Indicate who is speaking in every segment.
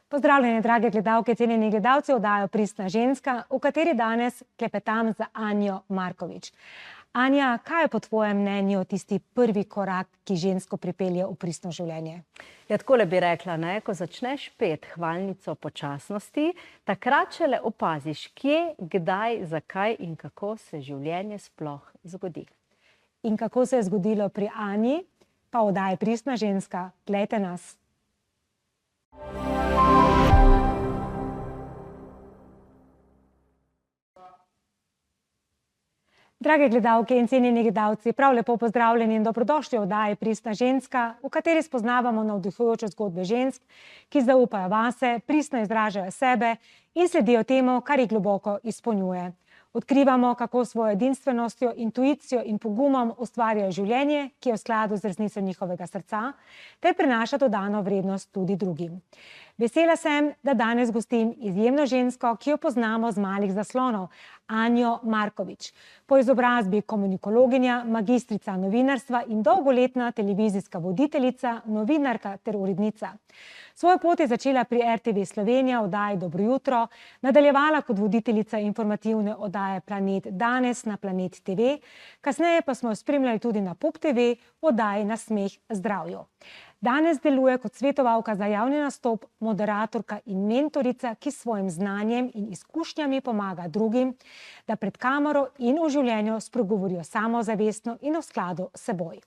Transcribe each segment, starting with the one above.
Speaker 1: Pozdravljene, drage gledalke, cenjeni gledalci oddaje Pristna ženska, v kateri danes klepetam z Anjo Markovič. Anja, kaj je po tvojem mnenju tisti prvi korak, ki žensko pripelje v pristno življenje?
Speaker 2: Ja, takole bi rekla, ne? Ko začneš pet hvalnico počasnosti, takrat šele opaziš, kje, kdaj, zakaj in kako se življenje sploh zgodi.
Speaker 1: In kako se je zgodilo pri Anji, pa v oddaji Pristna ženska, glejte nas. Drage gledalke in cenjeni gledalci, prav lepo pozdravljeni in dobrodošli v oddaji Pristna ženska, v kateri spoznavamo navdihujoče zgodbe žensk, ki zaupajo vase, pristno izražajo sebe in sledijo temu, kar jih globoko izpolnjuje. Odkrivamo, kako svojo edinstvenostjo, intuicijo in pogumom ustvarjajo življenje, ki je v skladu z resnico njihovega srca, ter prinaša dodano vrednost tudi drugim. Vesela sem, da danes gostim izjemno žensko, ki jo poznamo z malih zaslonov, Anjo Markovič. Po izobrazbi komunikologinja, magistrica novinarstva in dolgoletna televizijska voditeljica, novinarka ter urednica. Svojo pot je začela pri RTV Slovenija v oddaji Dobro jutro, nadaljevala kot voditeljica informativne oddaje Planet danes na Planet TV, kasneje pa smo jo spremljali tudi na Pop TV v oddaji Nasmeh zdravju. Danes deluje kot svetovalka za javni nastop, moderatorka in mentorica, ki s svojim znanjem in izkušnjami pomaga drugim, da pred kamero in v življenju spregovorijo samozavestno in v skladu s seboj.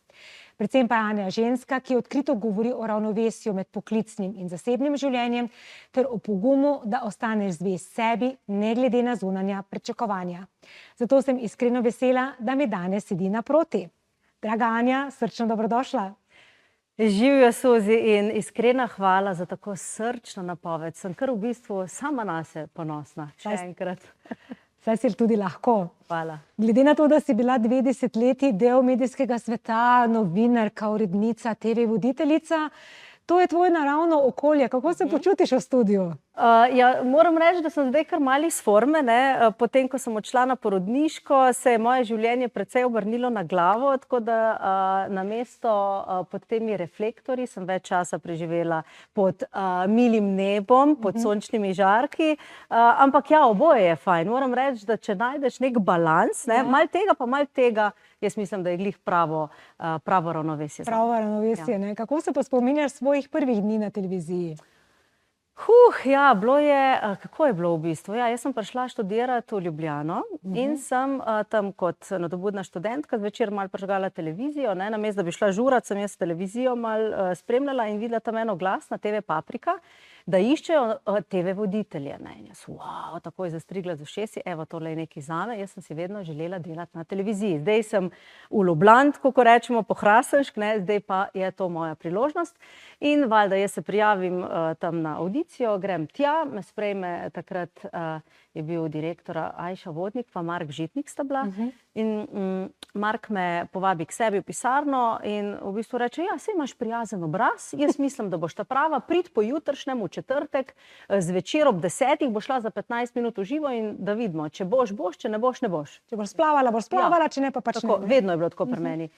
Speaker 1: Predvsem pa je Anja ženska, ki odkrito govori o ravnovesju med poklicnim in zasebnim življenjem ter o pogumu, da ostaneš zvest sebi, ne glede na zunanja pričakovanja. Zato sem iskreno vesela, da mi danes sedi naproti. Draga Anja, srčno dobrodošla.
Speaker 2: Živijo Suzi in iskrena hvala za tako srčno napoved. Sem kar v bistvu sama nase ponosna. Še enkrat.
Speaker 1: Saj si tudi lahko.
Speaker 2: Hvala.
Speaker 1: Glede na to, da si bila 2 desetletji del medijskega sveta, novinarka, urednica, TV voditeljica, to je tvoje naravno okolje. Kako se počutiš v studiu?
Speaker 2: Ja, moram reči, da sem zdaj kar malo iz forme, ne. Potem, ko sem odšla na porodniško, se je moje življenje precej obrnilo na glavo, tako da namesto pod temi reflektorji sem več časa preživela pod milim nebom, pod sončnimi žarki. Ampak ja, oboje je fajn. Moram reči, da če najdeš nek balans, ne, malo tega pa malo tega, jaz mislim, da je glih pravo ravnovesje.
Speaker 1: Pravo ravnovesje, ne. Kako se pa spominjaš svojih prvih dni na televiziji?
Speaker 2: Ja, bilo je, kako je bilo v bistvu? Ja, jaz sem prišla študirati v Ljubljano in sem tam kot nadobudna študentka zvečer malo prižgala televizijo, ne, namesto da bi šla žurat, sem jaz televizijo malo spremljala in videla tam eno oglas na TV Paprika, da iščejo TV voditelje, ne. In jaz, takoj zastrigla z ušesi, evo, tole je nekaj zame, jaz sem si vedno želela delati na televiziji. Zdaj sem v Ljubljani, ko rečemo po Hrasenšk, ne, zdaj pa je to moja priložnost. In valjda jaz se prijavim tam na audicijo, grem tja, me sprejme takrat je bil direktor Ajša Vodnik pa Mark Žitnik sta bila. In Mark me povabi k sebi v pisarno in v bistvu reče, ja, saj imaš prijazen obraz, jaz mislim, da boš ta prava, prid po jutrišnjem v četrtek, zvečer ob 10 boš šla za 15 minut v živo in da vidimo, če boš, če ne boš, ne boš.
Speaker 1: Če boš splavala, če ne pa pač ne.
Speaker 2: Vedno je bilo tako pri meni.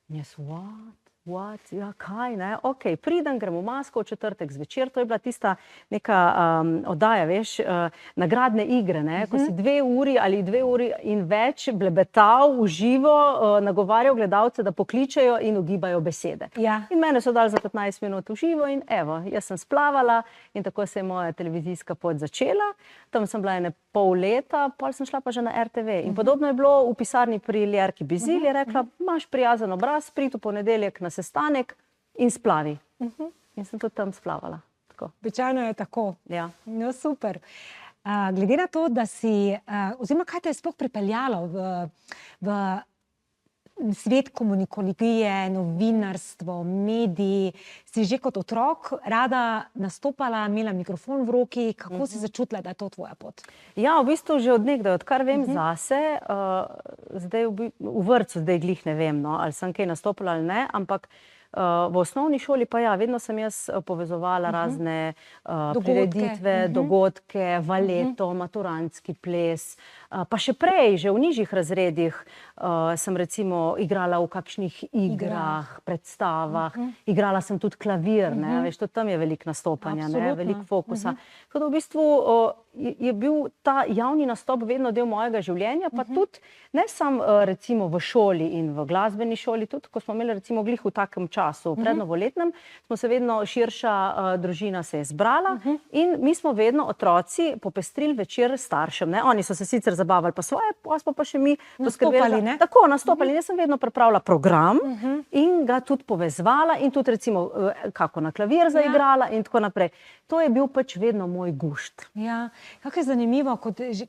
Speaker 2: In jaz, what? Ja, kaj, ne? Ok, pridem, grem v masko v četrtek zvečer, to je bila tista neka oddaja, veš, nagradne igre, ne? Ko si 2 uri ali 2 uri in več blebetal v živo, nagovarjal gledalce, da pokličejo in ugibajo besede.
Speaker 1: Ja.
Speaker 2: In mene so dali za 15 minut v živo in evo, jaz sem splavala in tako se je moja televizijska pot začela. Tam sem bila ene pol leta, pol sem šla pa že na RTV. In podobno je bilo v pisarni pri Ljerki Bizilj, je rekla, imaš prijazen obraz, prid v ponedeljek na sestanek in splavi. In sem tudi tam splavala.
Speaker 1: Običajno je tako.
Speaker 2: Ja.
Speaker 1: No, super. Glede na to, da si, oziroma kaj te je sploh pripeljalo v svet komunikologije, novinarstvo, mediji, si že kot otrok rada nastopala, imela mikrofon v roki, kako si začutila, da je to tvoja pot?
Speaker 2: Ja, v bistvu že od nekdaj, odkar vem zase, zdaj v vrtcu zdaj glih ne vem, no, ali sem kaj nastopila ali ne, ampak v osnovni šoli pa ja, vedno sem jaz povezovala razne prireditve, dogodke, valeto, maturantski ples, Pa še prej, že v nižjih razredih sem recimo igrala v kakšnih igrah, predstavah, igrala sem tudi klavir, ne, veš, tudi tam je veliko nastopanja, ne, veliko fokusa. Tako da v bistvu je bil ta javni nastop vedno del mojega življenja, pa tudi ne samo recimo v šoli in v glasbeni šoli, tudi ko smo imeli recimo glih v takem času, prednovoletnem, smo se vedno, širša družina se je zbrala in mi smo vedno otroci popestrili večer staršem, ne. Oni so se sicer zabavali pa svoje, pa še mi poskrbeli. Tako, nastopali. Jaz sem vedno pripravila program in ga tudi povezvala in tudi recimo kako na klavir zaigrala in tako naprej. To je bil pač vedno moj gušt.
Speaker 1: Ja, kako je zanimivo,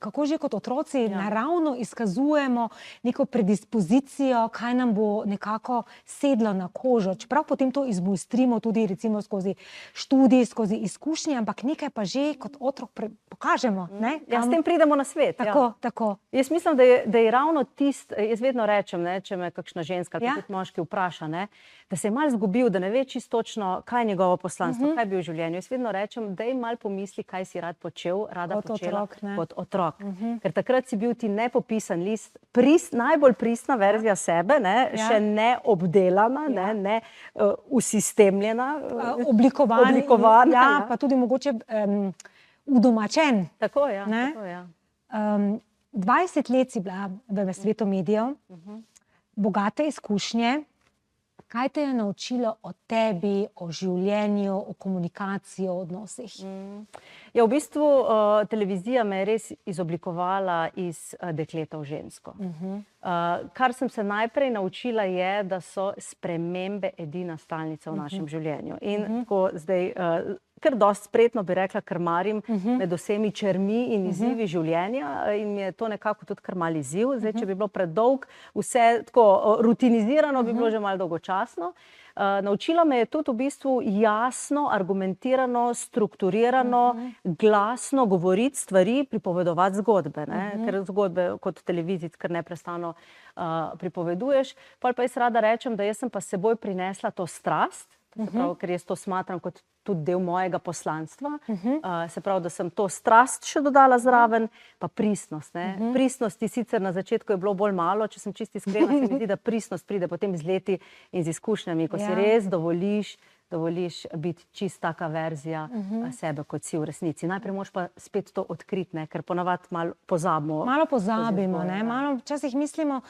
Speaker 1: kako že kot otroci naravno izkazujemo neko predispozicijo, kaj nam bo nekako sedlo na kožo. Čeprav potem to izmojstrimo tudi recimo skozi študij, skozi izkušnje, ampak nekaj pa že kot otrok pokažemo.
Speaker 2: Ja, s tem pridemo na svet.
Speaker 1: Tako.
Speaker 2: Jaz mislim, da je ravno tisto, jaz vedno rečem, ne, če me kakšna ženska ali tudi moški vpraša, ne, da se je malo zgubil, da ne ve čisto točno, kaj je njegovo poslanstvo, kaj bi v življenju. Jaz vedno rečem, da je malo pomisli, kaj si rad počel, rada počela kot otrok. Ker takrat si bil ti nepopisan list, najbolj pristna verzija sebe, ne, še ne obdelana, ne usistemljena,
Speaker 1: oblikovana, pa tudi mogoče udomačen.
Speaker 2: Tako, ja.
Speaker 1: 20 let si bila v svetu medijev, bogate izkušnje. Kaj te je naučilo o tebi, o življenju, o komunikaciji, o odnosih?
Speaker 2: Ja, v bistvu televizija me je res izoblikovala iz dekleta v žensko. Kar sem se najprej naučila je, da so spremembe edina stalnica v našem življenju. In tako zdaj, kar dosti spretno bi rekla, krmarim med vsemi čermi in izzivi življenja in mi je to nekako tudi kar mal izziv. Zdaj, če bi bilo predolg, vse tako rutinizirano, bi bilo že malo dolgočasno. Naučila me je tudi v bistvu jasno, argumentirano, strukturirano, glasno govoriti stvari, pripovedovati zgodbe, ne? Ker zgodbe kot televiziji kar neprestano pripoveduješ. Pol pa jaz rada rečem, da jaz sem pa s seboj prinesla to strast, ker jaz to smatram kot tudi del mojega poslanstva. Se pravi, da sem to strast še dodala zraven, pa pristnost. Pristnosti sicer na začetku je bilo bolj malo, če sem čisto iskrena, se mi zdi, da pristnost pride potem z leti in z izkušnjami, ko si res dovoliš biti čist taka verzija sebe, kot si v resnici. Najprej moraš pa spet to odkriti, ker ponavadi malo pozabimo.
Speaker 1: Malo pozabimo, malo včasih mislimo,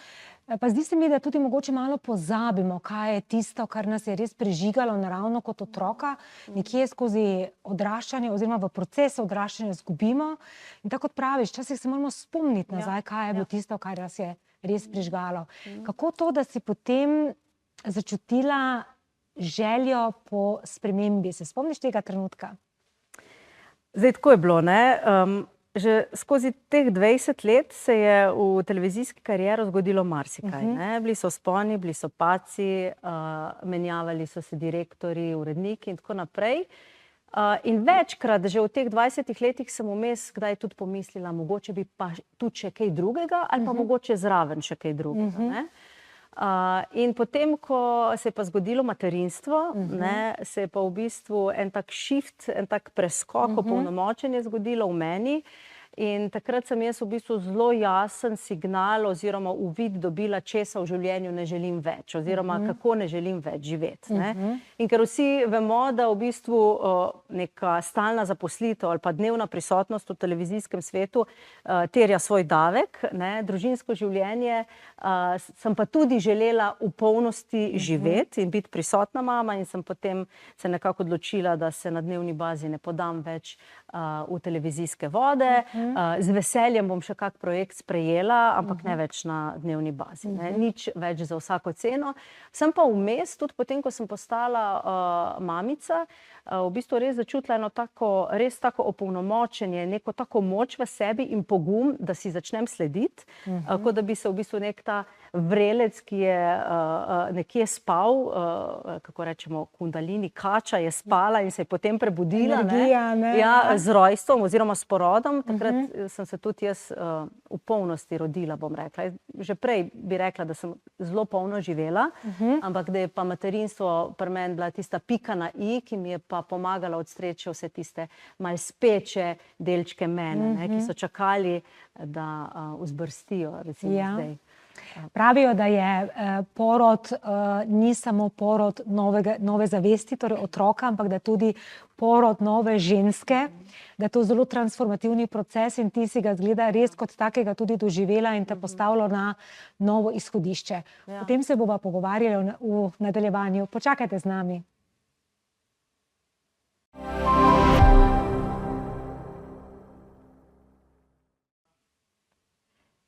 Speaker 1: pa zdi se mi, da tudi mogoče malo pozabimo, kaj je tisto, kar nas je res prežigalo naravno kot otroka, nekje skozi odraščanje oziroma v procesu odraščanja izgubimo. In tako kot praviš, včasih se moramo spomniti nazaj, kaj je bilo tisto, kar nas je res prižgalo. Kako to, da si potem začutila željo po spremembi? Se spomniš tega trenutka?
Speaker 2: Zdaj, tako je bilo, ne? Že skozi teh 20 let se je v televizijski karieri zgodilo marsikaj. Bili so vzponi, bili so padci, menjavali so se direktorji, uredniki in tako naprej. In večkrat že v teh 20 letih sem vmes kdaj tudi pomislila, mogoče bi pa tudi še kaj drugega ali pa mogoče zraven še kaj drugega. In potem, ko se je pa zgodilo materinstvo, se je pa v bistvu en tak shift, en tak preskok, opolnomočenje zgodilo v meni. In takrat sem jaz v bistvu zelo jasen signal oziroma uvid dobila, česa v življenju ne želim več oziroma kako ne želim več živeti. In ker vsi vemo, da v bistvu neka stalna zaposlitev ali pa dnevna prisotnost v televizijskem svetu terja svoj davek, družinsko življenje sem pa tudi želela v polnosti živeti in biti prisotna mama in sem potem se nekako odločila, da se na dnevni bazi ne podam več v televizijske vode. Z veseljem bom še kak projekt sprejela, ampak ne več na dnevni bazi. Nič več za vsako ceno. Sem pa vmes, tudi potem, ko sem postala mamica, v bistvu res začutila eno tako, res tako opolnomočenje, neko tako moč v sebi in pogum, da si začnem slediti, kot da bi se v bistvu nek ta vrelec, ki je nekje spal, kako rečemo, kundalini, kača je spala in se je potem prebudila.
Speaker 1: Energija, ne?
Speaker 2: Ja, z rojstvom oziroma s porodom. Takrat sem se tudi jaz v polnosti rodila, bom rekla. Že prej bi rekla, da sem zelo polno živela, ampak da je pa materinstvo pri meni bila tista pika na i, ki mi je pa pomagala odstreči vse tiste malo speče delčke mene, ki so čakali, da vzbrstijo, recimo zdaj.
Speaker 1: Pravijo, da je porod ni samo porod nove zavesti, torej otroka, ampak da tudi porod nove ženske, da je to zelo transformativni proces in ti si ga zgleda res kot takega tudi doživela in te postavilo na novo izhodišče. O tem se bova pogovarjali v nadaljevanju. Počakajte z nami.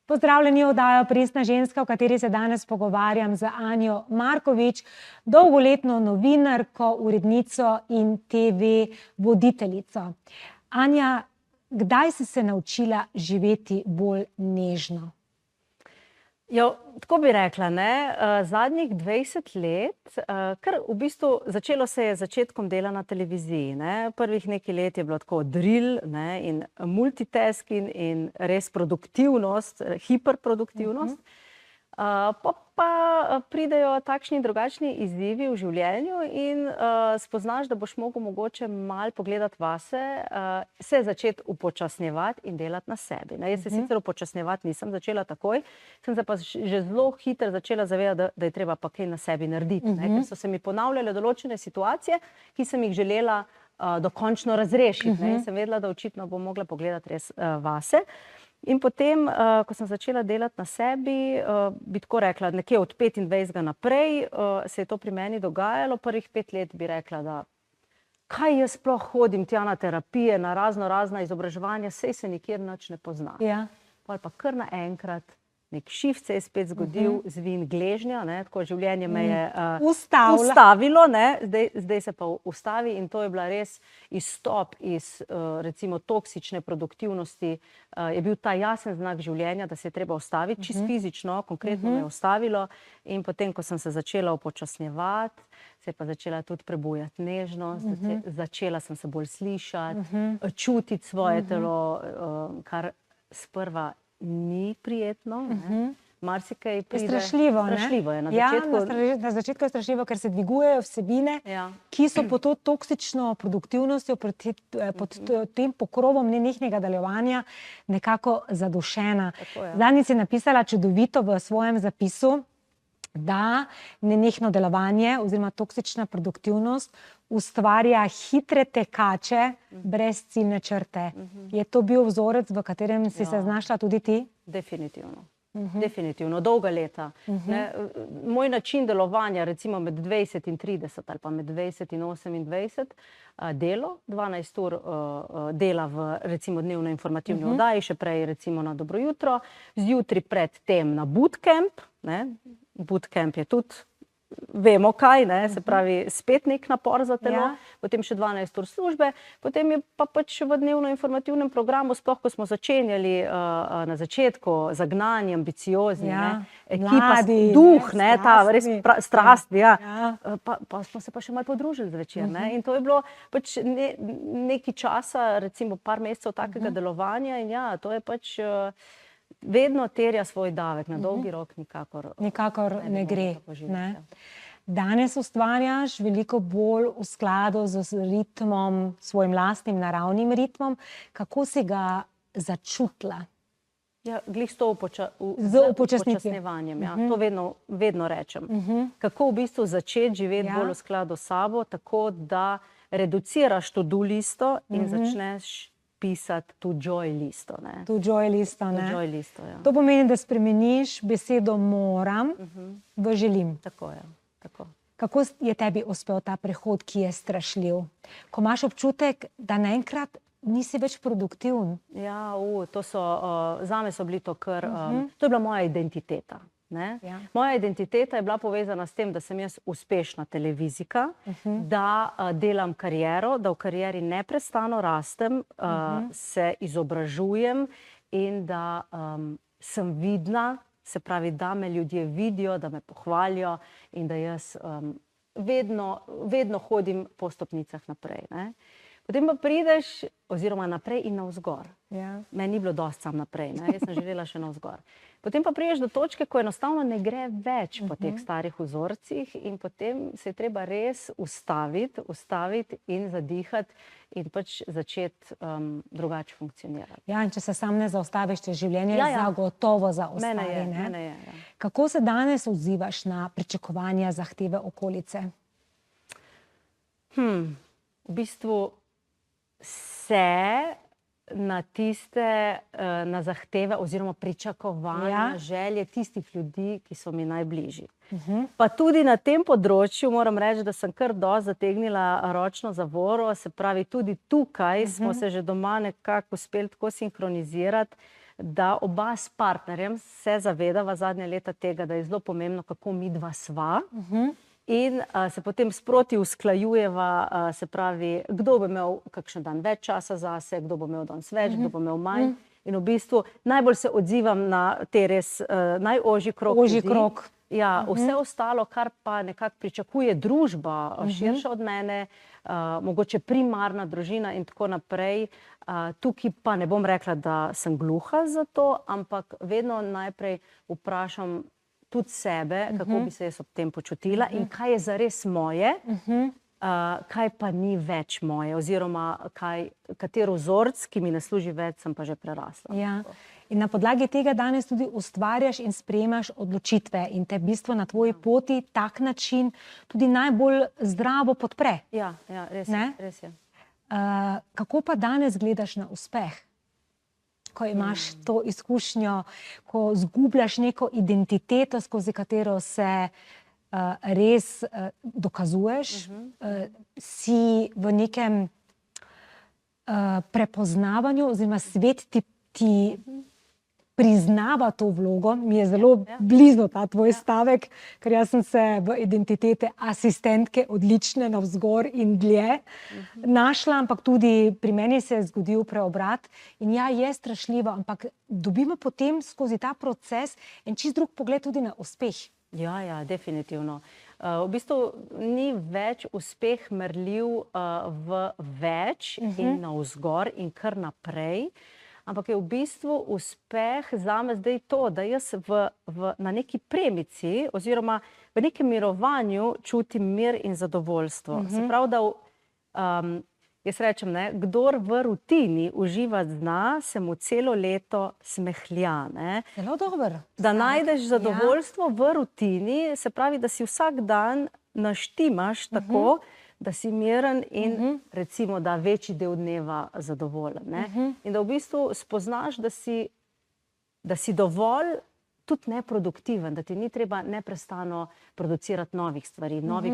Speaker 1: Pozdravljeni v oddaji Pristna ženska, v kateri se danes pogovarjam z Anjo Markovič, dolgoletno novinarko, urednico in TV voditeljico. Anja, kdaj si se naučila živeti bolj nežno?
Speaker 2: Jo, tako bi rekla, ne, zadnjih 20 let, ker v bistvu začelo se je začetkom dela na televiziji, ne, prvih nekaj let je bilo tako drill, ne, in multitasking in res produktivnost, hiperproduktivnost, pa pridejo takšni in drugačni izzivi v življenju in spoznaš, da boš mogel mogoče malo pogledati vase, se začeti upočasnjevati in delati na sebi. Jaz se sicer upočasnjevati nisem začela takoj, sem se pa že zelo hitro začela zavedati, da je treba pa kaj na sebi narediti, ker so se mi ponavljale določene situacije, ki sem jih želela dokončno razrešiti, in sem vedela, da očitno bom mogla pogledati res vase. In potem, ko sem začela delati na sebi, bi tako rekla, nekje od 25 naprej se je to pri meni dogajalo. Prvih 5 let bi rekla, da kaj jaz sploh hodim tja na terapije, na razna izobraževanja, sej se nikjer nič ne pozna. Pol pa kar naenkrat nek šift se je spet zgodil, zvin gležnja, tako življenje me je ustavilo, zdaj se pa ustavi in to je bila res izstop iz recimo toksične produktivnosti, je bil ta jasen znak življenja, da se je treba ustaviti, čisto fizično, konkretno me je ustavilo in potem, ko sem se začela upočasnjevati, se je pa začela tudi prebujati nežnost, začela sem se bolj slišati, čutiti svoje telo, kar sprva ni prijetno, marsikaj pride.
Speaker 1: Strašljivo, ne?
Speaker 2: Strašljivo je na
Speaker 1: začetku. Na začetku je strašljivo, ker se dvigujejo vsebine, ki so pod to toksično produktivnostjo, pod tem pokrovom nenehnega delovanja nekako zadušena. Zadnjič si napisala čudovito v svojem zapisu, da nenehno delovanje oziroma toksična produktivnost ustvarja hitre tekače brez ciljne črte. Je to bil vzorec, v katerem si se znašla tudi ti?
Speaker 2: Definitivno. Definitivno, dolga leta. Moj način delovanja, recimo med 20 in 30 ali pa med 20 in 28, delo, 12 ur dela v recimo dnevno informativni oddaji, še prej recimo na Dobro jutro, zjutraj pred tem na bootcamp, bootcamp je tudi, vemo kaj, se pravi spet nek napor za telo, potem še 12 ur službe, potem je pa pač v dnevno informativnem programu, sploh ko smo začenjali na začetku, zagnani, ambiciozni, ekipa, duh, ta res strast, pa smo se pa še malo podružili zvečer, in to je bilo pač nekaj časa, recimo par mesecev takega delovanja in to je pač vedno terja svoj davek, na dolgi rok nikakor
Speaker 1: ne gre. Danes ustvarjaš veliko bolj v skladu z ritmom, svojim lastnim naravnim ritmom. Kako si ga začutila?
Speaker 2: Glih s to upočasnjevanjem, to vedno rečem. Kako v bistvu začeti živeti bolj v skladu s sabo, tako da reduciraš to-do listo in začneš pisati to joy listo.
Speaker 1: To joy listo, To pomeni, da spremeniš besedo moram v želim.
Speaker 2: Tako je, tako.
Speaker 1: Kako je tebi uspel ta prehod, ki je strašljiv? Ko imaš občutek, da naenkrat nisi več produktiven.
Speaker 2: Zame so bili to kar, to je bila moja identiteta. Moja identiteta je bila povezana s tem, da sem jaz uspešna televizijka, da delam kariero, da v karieri neprestano rastem, se izobražujem in da sem vidna, se pravi, da me ljudje vidijo, da me pohvalijo in da jaz vedno hodim po stopnicah naprej. Ne? Potem pa prideš, oziroma naprej in navzgor.
Speaker 1: Ja.
Speaker 2: Meni ni bilo dosti sam naprej, ne? Jaz sem želela še navzgor. Potem pa prideš do točke, ko enostavno ne gre več po teh starih vzorcih in potem se je treba res ustaviti in zadihati in pač začeti drugače funkcionirati.
Speaker 1: Ja, in če se sam ne zaustaviš, te življenje zagotovo zaustavi.
Speaker 2: Mene je, ja.
Speaker 1: Kako se danes odzivaš na pričakovanja, zahteve okolice?
Speaker 2: V bistvu se na tiste, na zahteve oziroma pričakovanja, želje tistih ljudi, ki so mi najbližji. Pa tudi na tem področju moram reči, da sem kar dosti zategnila ročno zavoro, se pravi, tudi tukaj smo se že doma nekako uspeli tako sinhronizirati, da oba s partnerjem se zavedava zadnja leta tega, da je zelo pomembno, kako midva sva. In se potem sproti usklajujeva, se pravi, kdo bo imel kakšen dan več časa zase, kdo bo imel danes več, kdo bo imel manj. In v bistvu najbolj se odzivam na te res najožji krog ljudi. Ja, vse ostalo, kar pa nekako pričakuje družba, širša od mene, mogoče primarna družina in tako naprej. Tukaj pa ne bom rekla, da sem gluha za to, ampak vedno najprej vprašam tudi sebe, kako bi se jaz ob tem počutila in kaj je zares moje, kaj pa ni več moje, oziroma katero vzorc, ki mi ne služi več, sem pa že prerasla.
Speaker 1: Ja. In na podlagi tega danes tudi ustvarjaš in sprejemaš odločitve in te v bistvu na tvoji poti tak način tudi najbolj zdravo podpre.
Speaker 2: Ja, res je.
Speaker 1: Kako pa danes gledaš na uspeh? Ko imaš to izkušnjo, ko zgubljaš neko identiteto, skozi katero se res dokazuješ, si v nekem prepoznavanju, oziroma svet ti priznava to vlogo. Mi je zelo blizu ta tvoj stavek, ker jaz sem se v identitete asistentke odlične navzgor in dlje našla, ampak tudi pri meni se je zgodil preobrat. In ja, je strašljivo, ampak dobimo potem skozi ta proces en čist drug pogled tudi na uspeh.
Speaker 2: Ja, definitivno. V bistvu ni več uspeh merljiv v več in navzgor in kar naprej, ampak je v bistvu uspeh zame zdaj to, da jaz na neki premici oziroma v nekem mirovanju čutim mir in zadovoljstvo. Se pravi, da jaz rečem, kdor v rutini uživati zna, se mu celo leto smehlja.
Speaker 1: Zelo dobro.
Speaker 2: Da najdeš zadovoljstvo v rutini, se pravi, da si vsak dan naštimaš tako, da si miren in recimo, da večji del dneva zadovoljen. In da v bistvu spoznaš, da si dovolj tudi neproduktiven, da ti ni treba neprestano producirati novih stvari, novih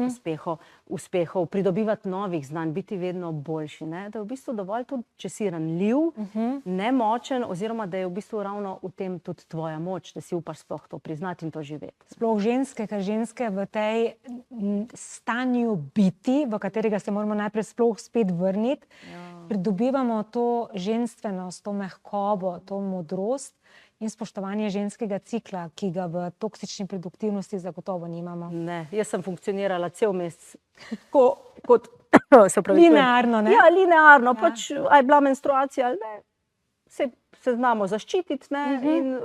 Speaker 2: uspehov, pridobivati novih znanj, biti vedno boljši. Da je v bistvu dovolj tudi, če si ranljiv, nemočen, oziroma da je v bistvu ravno v tem tudi tvoja moč, da si upaš sploh to priznati in to živeti.
Speaker 1: Sploh ženske, ker ženske v tej stanju biti, v katerega se moramo najprej sploh spet vrniti, pridobivamo to ženstvenost, to mehkobo, to modrost in spoštovanje ženskega cikla, ki ga v toksični produktivnosti zagotovo nimamo.
Speaker 2: Ne, jaz sem funkcionirala cel mesec kot se pravi...
Speaker 1: Linearno, ne?
Speaker 2: Ja, linearno, pač a je bila menstruacija ali ne, se znamo zaščititi in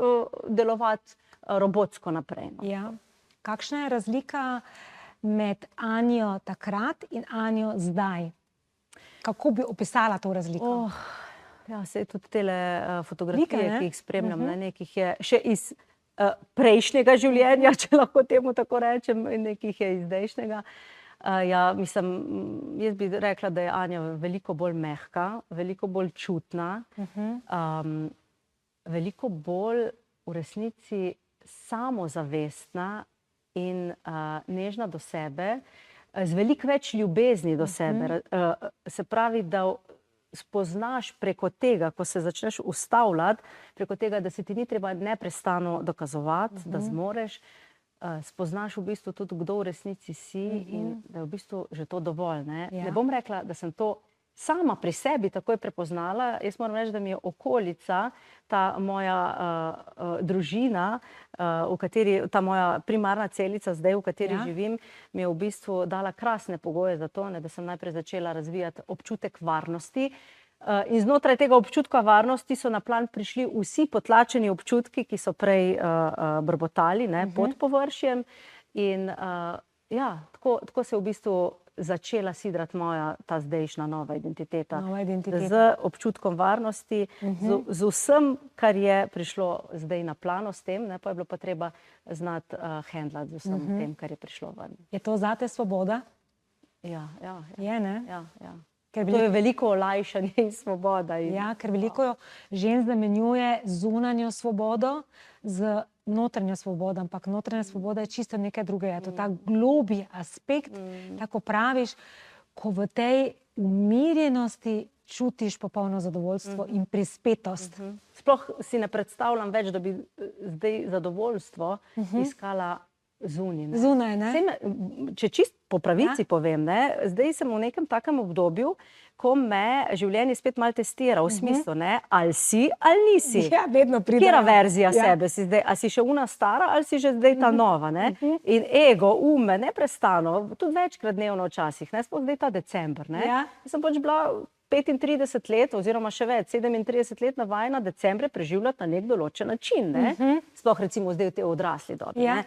Speaker 2: delovati robotsko naprej.
Speaker 1: Ja. Kakšna je razlika med Anjo takrat in Anjo zdaj? Kako bi opisala to razliko?
Speaker 2: Ja, sej tudi tele fotografije, ki jih spremljam, nekih je še iz prejšnjega življenja, če lahko temu tako rečem, in nekih je iz zdajšnjega. Ja, mislim, jaz bi rekla, da je Anja veliko bolj mehka, veliko bolj čutna, veliko bolj v resnici samozavestna in nežna do sebe, z veliko več ljubezni do sebe. Se pravi, da spoznaš preko tega, ko se začneš ustavljati, preko tega, da se ti ni treba neprestano dokazovati, da zmoreš, spoznaš v bistvu tudi, kdo v resnici si in da je v bistvu že to dovolj. Ne bom rekla, da sem to sama pri sebi takoj prepoznala. Jaz moram reči, da mi je okolica, ta moja družina, ta moja primarna celica zdaj, v kateri živim, mi je v bistvu dala krasne pogoje za to, da sem najprej začela razvijati občutek varnosti. In znotraj tega občutka varnosti so na plan prišli vsi potlačeni občutki, ki so prej brbotali pod površjem. In ja, tako se v bistvu začela sidrati moja ta zdajšnja nova identiteta. Z občutkom varnosti, z vsem, kar je prišlo zdaj na plano s tem, pa je bilo pa treba znati handlati z vsem tem, kar je prišlo ven.
Speaker 1: Je to zate svoboda?
Speaker 2: Ja.
Speaker 1: Je, ne?
Speaker 2: Ja. To je veliko olajšanje in svoboda.
Speaker 1: Ja, ker veliko žensk zamenjuje zunanjo svobodo z notranjo svobodo, ampak notranja svoboda je čisto nekaj drugega. To je ta globji aspekt, tako praviš, ko v tej umirjenosti čutiš popolno zadovoljstvo in prispetost.
Speaker 2: Sploh si ne predstavljam več, da bi zdaj zadovoljstvo iskala
Speaker 1: zunaj, ne?
Speaker 2: Če čist po pravici povem, zdaj sem v nekem takem obdobju, ko me življenje spet malo testira, v smislu, ali si ali nisi.
Speaker 1: Ja, vedno pride.
Speaker 2: Katera verzija sebe si zdaj? A si še una stara ali si že zdaj ta nova, ne? In ego, ume, neprestano, tudi večkrat dnevno včasih, sploh zdaj ta december, ne? Jaz sem pač bila 35 let, oziroma še več, 37 let navajena decembre preživljati na nek določen način, ne? Sploh recimo zdaj v tej odrasli dobi, ne?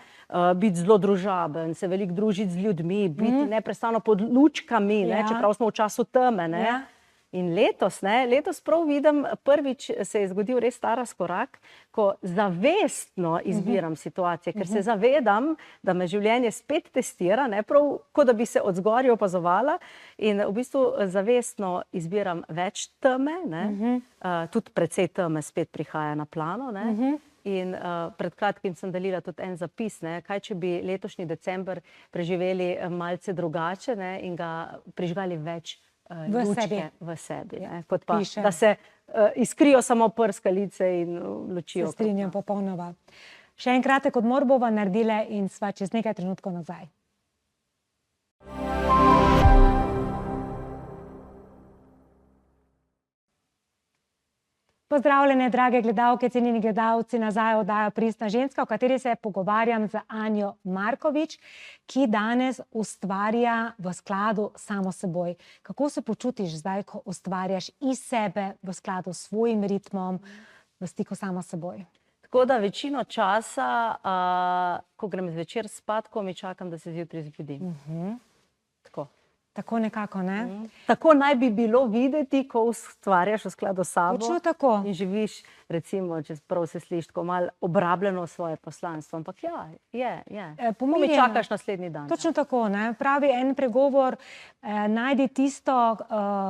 Speaker 2: Biti zelo družaben, se veliko družiti z ljudmi, biti neprestano pod lučkami, ne? Čeprav smo v času teme, ne? In letos prav vidim, prvič se je zgodil res ta razkorak, ko zavestno izbiram situacije, ker se zavedam, da me življenje spet testira, prav kot da bi se od zgoraj opazovala in v bistvu zavestno izbiram več teme, tudi precej teme spet prihaja na plano, in pred kratkim sem delila tudi en zapis, kaj če bi letošnji december preživeli malce drugače in ga prižgali več lučke v sebi, kot pa, da se iskrijo samo prskalice in lučijo.
Speaker 1: Se strinjam popolnoma. Še en kratek odmor bova naredile in sva čez nekaj trenutkov nazaj. Pozdravljene, drage gledalke, cenjeni gledalci, nazaj oddajo Pristna ženska, v kateri se pogovarjam z Anjo Markovič, ki danes ustvarja v skladu samo s seboj. Kako se počutiš zdaj, ko ustvarjaš iz sebe v skladu s svojim ritmom, v stiku samo s seboj?
Speaker 2: Tako da večino časa, ko grem zvečer spat, ko mi čakam, da se zjutraj zbudim. Tako.
Speaker 1: Tako nekako, ne?
Speaker 2: Tako naj bi bilo videti, ko ustvarjaš v skladu s sabo.
Speaker 1: Točno tako.
Speaker 2: In živiš, recimo, če prav se sliši, tako malo obrabljeno svoje poslanstvo. Ampak ja, je. Mi čakaš naslednji dan.
Speaker 1: Točno tako, ne? Pravi en pregovor, najdi tisto,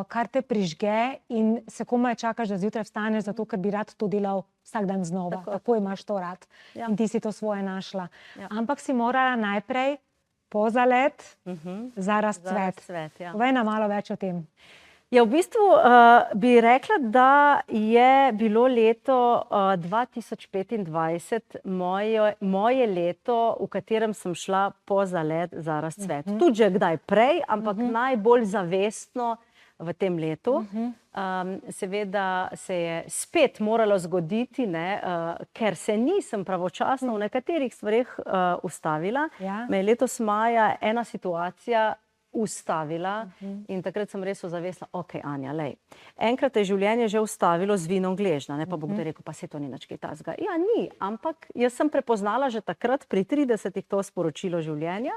Speaker 1: kar te prižge in se komaj čakaš, da zjutraj vstaneš, zato ker bi rad to delal vsak dan znova. Tako imaš to rad. In ti si to svoje našla. Ampak si morala najprej pozalet za razcvet. Povej nam malo več o tem.
Speaker 2: Ja, v bistvu bi rekla, da je bilo leto 2025 moje leto, v katerem sem šla pozalet za razcvet. Tudi že kdaj prej, ampak najbolj zavestno v tem letu. Seveda se je spet moralo zgoditi, ker se nisem pravočasno v nekaterih stvareh ustavila. Me je letos maja ena situacija ustavila in takrat sem res ozavestila, ok, Anja, lej, enkrat je življenje že ustavilo z vinom gležnja, pa bo kdo rekel, pa se to ni nič kaj takega. Ja, ni, ampak jaz sem prepoznala že takrat pri 30-ih to sporočilo življenja.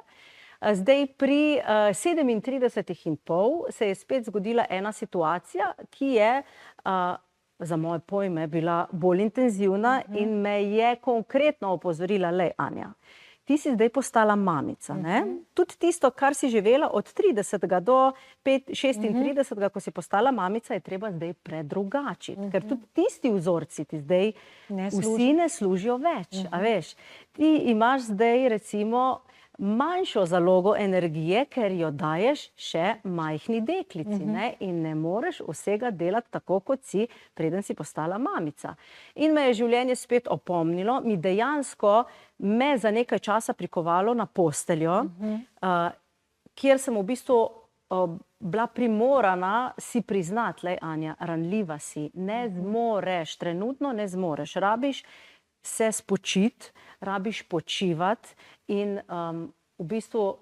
Speaker 2: Zdaj pri 37,5 se je spet zgodila ena situacija, ki je za moje pojme bila bolj intenzivna in me je konkretno opozorila, lej, Anja, ti si zdaj postala mamica, Tudi tisto, kar si živela od 30 do 36, ko si postala mamica, je treba zdaj predrugačiti, ker tudi tisti vzorci ti zdaj vsi ne služijo več, a veš. Ti imaš zdaj recimo manjšo zalogo energije, ker jo daješ še majhni deklici, in ne moreš vsega delati tako, kot si, preden si postala mamica. In me je življenje spet opomnilo, mi dejansko me za nekaj časa prikovalo na posteljo, kjer sem v bistvu bila primorana si priznati, lej, Anja, ranljiva si, ne zmoreš, trenutno ne zmoreš, rabiš se spočiti, rabiš počivati in v bistvu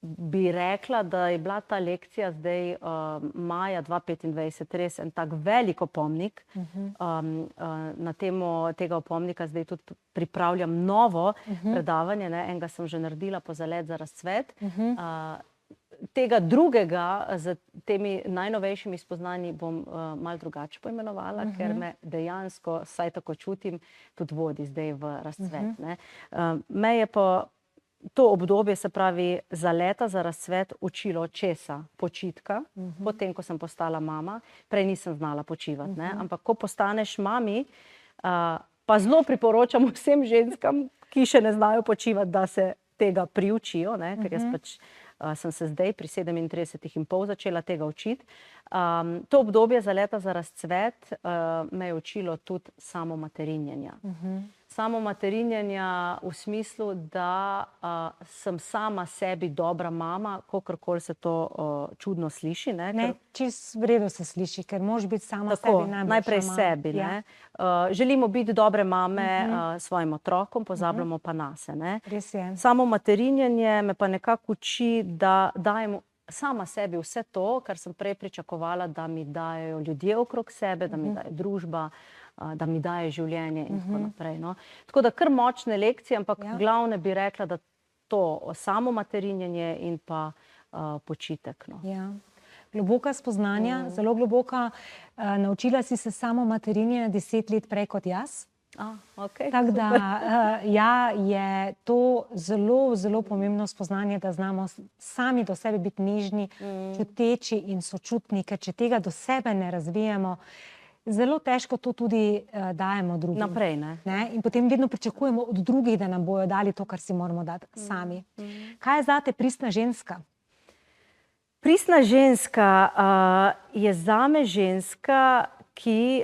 Speaker 2: bi rekla, da je bila ta lekcija zdaj maja 2025 res en tak velik opomnik. Na temo tega opomnika zdaj tudi pripravljam novo predavanje, ne, enega sem že naredila po Zalet za razcvet. Tega drugega z temi najnovejšimi spoznanji bom malo drugače poimenovala, ker me dejansko, saj tako čutim, tudi vodi zdaj v razcvet. Ne. Me je pa to obdobje, se pravi Zaleta za razcvet, učilo česa? Počitka, potem, ko sem postala mama. Prej nisem znala počivati, ne. Ampak ko postaneš mami, pa zelo priporočam vsem ženskam, ki še ne znajo počivati, da se tega priučijo, ne, ker jaz pač sem se zdaj pri 37,5 začela tega učiti. To obdobje Zaleta za razcvet me je učilo tudi samo materinjenja. Samo materinjenja v smislu, da sem sama sebi dobra mama, kakorkoli se to čudno sliši.
Speaker 1: Ne, čisto v redu se sliši, ker moraš biti sama sebi najboljša mama.
Speaker 2: Najprej sebi. Ne. Želimo biti dobre mame svojim otrokom, pozabljamo pa nase. Ne.
Speaker 1: Res je.
Speaker 2: Samo materinjenje me pa nekako uči, da dajem sama sebi vse to, kar sem prej pričakovala, da mi dajo ljudje okrog sebe, da mi daje družba, da mi daje življenje in tako naprej. No. Tako da kar močne lekcije, ampak glavne bi rekla, da to samo materinjenje in pa počitek. No.
Speaker 1: Ja. Globoka spoznanja, zelo globoka. Naučila si se samo materinjenja 10 let prej kot jaz.
Speaker 2: Okay,
Speaker 1: tako da ja, je to zelo, zelo pomembno spoznanje, da znamo sami do sebe biti nežni, čuteči in sočutni, ker če tega do sebe ne razvijemo, zelo težko to tudi dajemo drugim.
Speaker 2: Naprej, ne?
Speaker 1: In potem vedno pričakujemo od drugih, da nam bojo dali to, kar si moramo dati sami. Kaj je zate pristna ženska?
Speaker 2: Pristna ženska je zame ženska, ki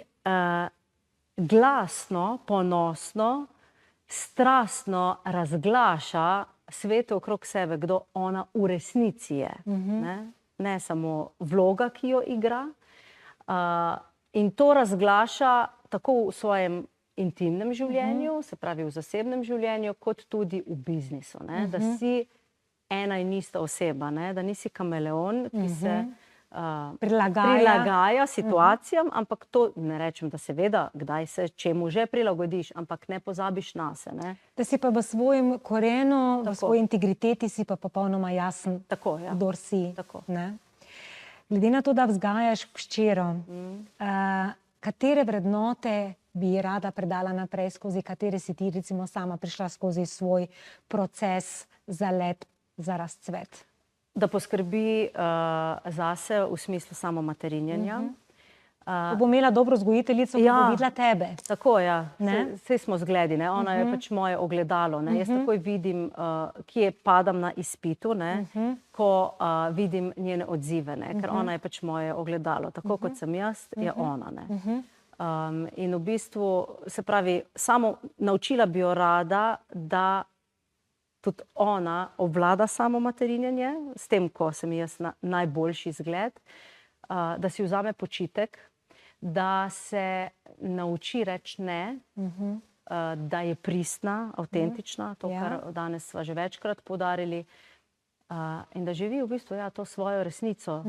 Speaker 2: glasno, ponosno, strastno razglaša svetu okrog sebe, kdo ona v resnici je. Ne samo vloga, ki jo igra. In to razglaša tako v svojem intimnem življenju, se pravi v zasebnem življenju, kot tudi v biznisu. Ne? Da si ena in ista oseba, ne? Da nisi kameleon, ki se prilagaja situacijam, ampak to ne rečem, da seveda, kdaj se čemu že prilagodiš, ampak ne pozabiš nase. Ne?
Speaker 1: Da si pa v svojem korenu, v svoji integriteti si pa popolnoma jasen, kdor si. Ne? Glede na to, da vzgajaš hčero, katere vrednote bi rada predala naprej, skozi katere si ti recimo sama prišla skozi svoj proces Zalet za razcvet?
Speaker 2: Da poskrbi zase v smislu samo materinjenja.
Speaker 1: Ko bo imela dobro vzgojiteljico, ko bo videla tebe.
Speaker 2: Tako, ja. Saj smo zgledi, ne. Ona je pač moje ogledalo, ne. Jaz takoj vidim, kje padam na izpitu, ne, ko vidim njene odzive, ne. Ker ona je pač moje ogledalo. Tako kot sem jaz, je ona, ne. In v bistvu, se pravi, samo naučila bi jo rada, da tudi ona obvlada samo materinjenje, s tem, ko sem jaz najboljši zgled, da si vzame počitek, da se nauči reči ne, da je pristna, avtentična, to, kar danes sva že večkrat poudarili, in da živi v bistvu to svojo resnico,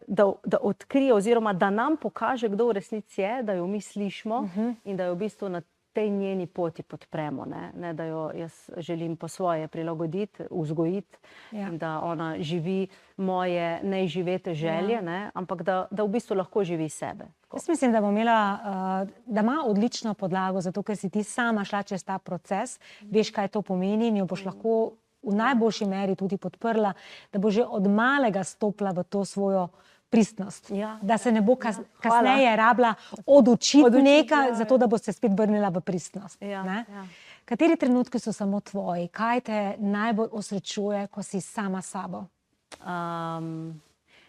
Speaker 2: da odkrije oziroma da nam pokaže, kdo v resnici je, da jo mi slišimo in da jo v bistvu na tej njeni poti podpremo, ne, da jo jaz želim po svoje prilagoditi, vzgojiti, in da ona živi moje neizživete želje, ne, ampak da v bistvu lahko živi sebe.
Speaker 1: Jaz mislim, da bo imela, da ima odlično podlago, zato ker si ti sama šla čez ta proces, veš, kaj to pomeni in jo boš lahko v najboljši meri tudi podprla, da bo že od malega stopila v to svojo pristnost. Da se ne bo kasneje rabila odučiti nekaj, zato da bo se spet vrnila v pristnost. Kateri trenutki so samo tvoji? Kaj te najbolj osrečuje, ko si sama s sabo?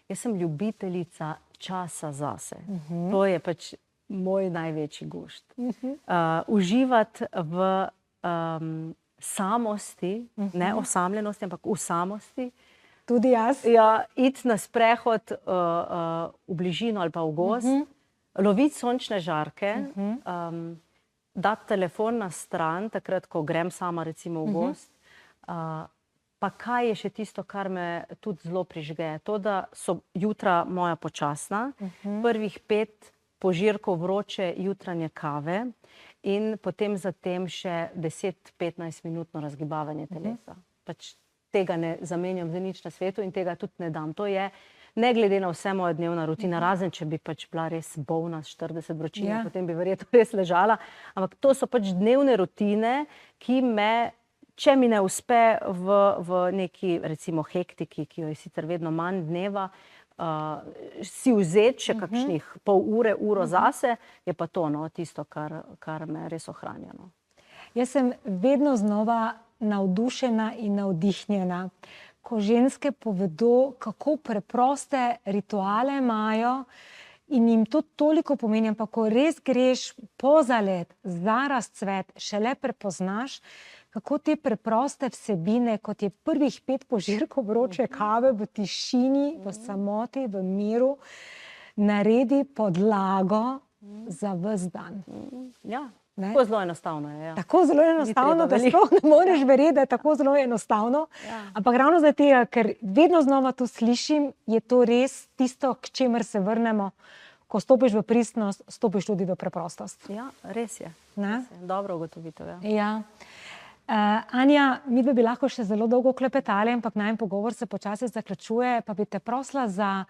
Speaker 2: Jaz sem ljubiteljica časa zase. To je pač moj največji gušt. Uživati v samosti, ne osamljenosti, ampak v samosti,
Speaker 1: Tudi jaz.
Speaker 2: Ja, iti na sprehod v bližino ali pa v gozd, loviti sončne žarke, dati telefon na stran, takrat, ko grem sama recimo v gozd. Pa kaj je še tisto, kar me tudi zelo prižge? To, da so jutra moja počasna, prvih 5 požirkov vroče jutranje kave in potem zatem še 10-15 minutno razgibavanje telesa. Pač tega ne zamenjam za nič na svetu in tega tudi ne dam. To je, ne glede na vse moje dnevna rutina, razen če bi pač bila res bolna s 40 vročine, potem bi verjetno res ležala. Ampak to so pač dnevne rutine, ki me, če mi ne uspe v neki, recimo, hektiki, ki jo je sicer vedno manj dneva, si vzeti še kakšnih pol ure, uro zase, je pa to tisto, kar me res ohranja.
Speaker 1: Jaz sem vedno znova navdušena in navdihnjena, ko ženske povedo, kako preproste rituale imajo in jim to toliko pomeni, ampak ko res greš po zalet, za razcvet, šele prepoznaš, kako te preproste vsebine, kot je prvih 5 požirkov vroče kave v tišini, v samoti, v miru, naredi podlago za ves dan.
Speaker 2: Ja, tako zelo enostavno je.
Speaker 1: Tako zelo enostavno, da sploh ne moreš verjeti, da je tako zelo enostavno. Ampak ravno zaradi tega, ker vedno znova to slišim, je to res tisto, k čemer se vrnemo. Ko stopiš v pristnost, stopiš tudi v preprostost.
Speaker 2: Ja, res je. Dobro ugotovitev.
Speaker 1: Ja. Anja, midve bi lahko še zelo dolgo klepetali, ampak najin pogovor se počasi zaključuje, pa bi te prosila za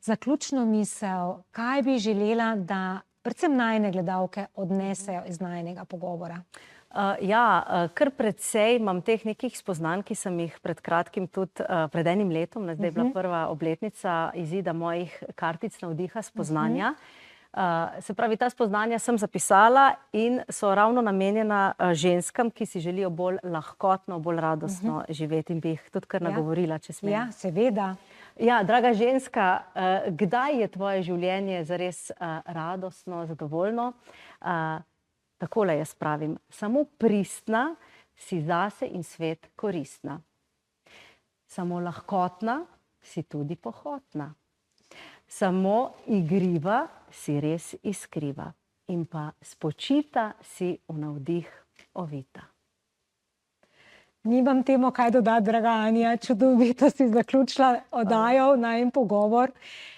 Speaker 1: zaključno misel, kaj bi želela, da predvsem najine gledalke odnesejo iz najinega pogovora?
Speaker 2: Kar precej imam teh nekih spoznanj, ki sem jih pred kratkim tudi pred enim letom, zdaj je bila prva obletnica izida mojih kartic navdiha spoznanja. Se pravi, ta spoznanja sem zapisala in so ravno namenjena ženskam, ki si želijo bolj lahkotno, bolj radostno živeti in bi jih tudi kar nagovorila, če smem.
Speaker 1: Ja, seveda.
Speaker 2: Ja, draga ženska, kdaj je tvoje življenje zares radostno, zadovoljno? Takole jaz pravim, samo pristna si zase in svet koristna. Samo lahkotna si tudi pohotna. Samo igriva si res iskriva in pa spočita si v navdih ovita.
Speaker 1: Nimam temu kaj dodati, draga Anja, čudovito si zaključila oddajo, najin pogovor.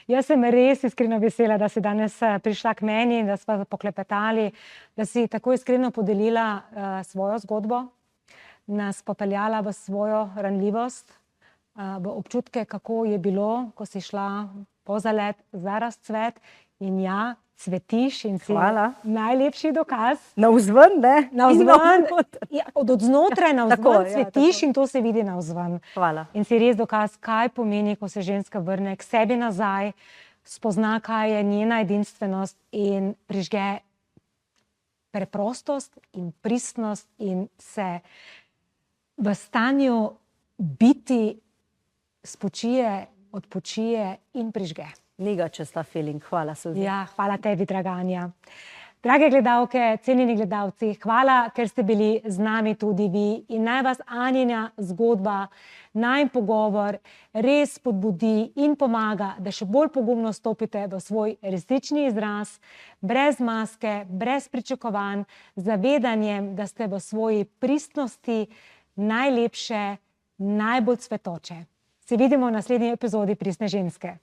Speaker 1: Jaz sem res iskreno vesela, da si danes prišla k meni in da sva poklepetali, da si tako iskreno podelila svojo zgodbo, nas popeljala v svojo ranljivost, v občutke, kako je bilo, ko si šla po zalet, za razcvet in ja, cvetiš in si najlepši dokaz.
Speaker 2: Navzven, ne?
Speaker 1: Navzven, od znotraj navzven cvetiš in to se vidi navzven.
Speaker 2: Hvala.
Speaker 1: In si res dokaz, kaj pomeni, ko se ženska vrne k sebi nazaj, spozna, kaj je njena edinstvenost in prižge preprostost in pristnost in se v stanju biti spočije, odpočije in prižge.
Speaker 2: Niga čez ta feeling. Hvala, Suzi.
Speaker 1: Ja, hvala tebi, draga Anja. Drage gledalke, cenjeni gledalci, hvala, ker ste bili z nami tudi vi in naj vas Anjina zgodba, najin pogovor res spodbudi in pomaga, da še bolj pogumno stopite v svoj resnični izraz, brez maske, brez pričakovanj, z zavedanjem, da ste v svoji pristnosti najlepše, najbolj cvetoče. Se vidimo v naslednji epizodi Pristne ženske.